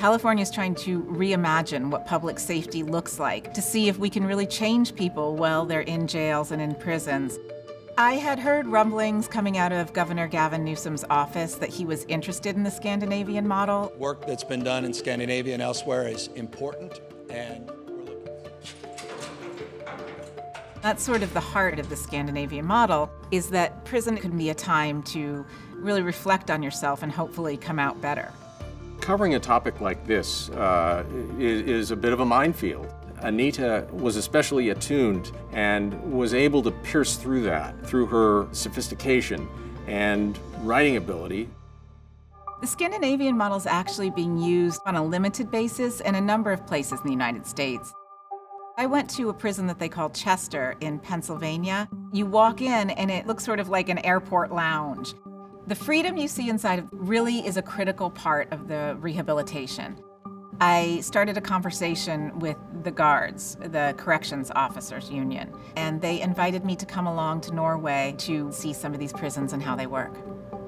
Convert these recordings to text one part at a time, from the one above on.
California is trying to reimagine what public safety looks like to see if we can really change people while they're in jails and in prisons. I had heard rumblings coming out of Governor Gavin Newsom's office that he was interested in the Scandinavian model. Work that's been done in Scandinavia and elsewhere is important, and we're looking. That's sort of the heart of the Scandinavian model, is that prison can be a time to really reflect on yourself and hopefully come out better. Covering a topic like this is a bit of a minefield. Anita was especially attuned and was able to pierce through that through her sophistication and writing ability. The Scandinavian model is actually being used on a limited basis in a number of places in the United States. I went to a prison that they call Chester in Pennsylvania. You walk in and it looks sort of like an airport lounge. The freedom you see inside really is a critical part of the rehabilitation. I started a conversation with the guards, the corrections officers union, and they invited me to come along to Norway to see some of these prisons and how they work.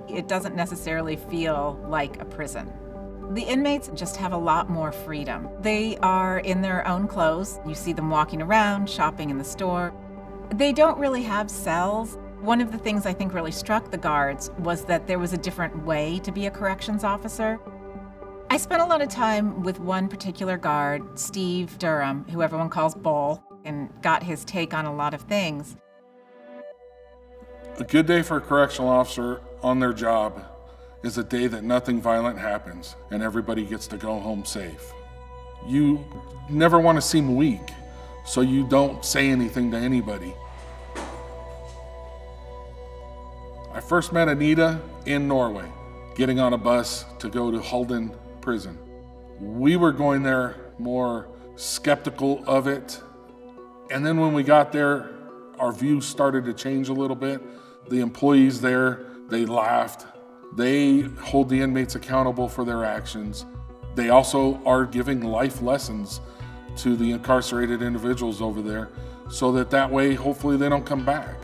It doesn't necessarily feel like a prison. The inmates just have a lot more freedom. They are in their own clothes. You see them walking around, shopping in the store. They don't really have cells. One of the things I think really struck the guards was that there was a different way to be a corrections officer. I spent a lot of time with one particular guard, Steve Durham, who everyone calls Bull, and got his take on a lot of things. A good day for a correctional officer on their job is a day that nothing violent happens and everybody gets to go home safe. You never want to seem weak, so you don't say anything to anybody. I first met Anita in Norway, getting on a bus to go to Halden prison. We were going there more skeptical of it. And then when we got there, our view started to change a little bit. The employees there, they laughed. They hold the inmates accountable for their actions. They also are giving life lessons to the incarcerated individuals over there so that way, hopefully they don't come back.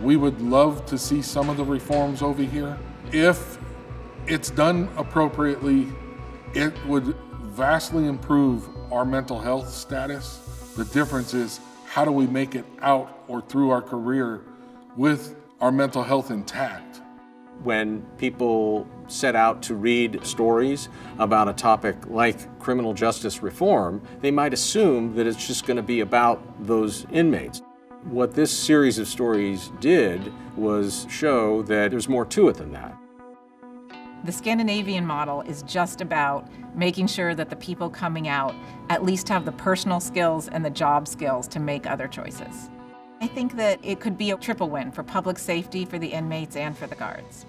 We would love to see some of the reforms over here. If it's done appropriately, it would vastly improve our mental health status. The difference is, how do we make it out or through our career with our mental health intact? When people set out to read stories about a topic like criminal justice reform, they might assume that it's just going to be about those inmates. What this series of stories did was show that there's more to it than that. The Scandinavian model is just about making sure that the people coming out at least have the personal skills and the job skills to make other choices. I think that it could be a triple win for public safety, for the inmates, and for the guards.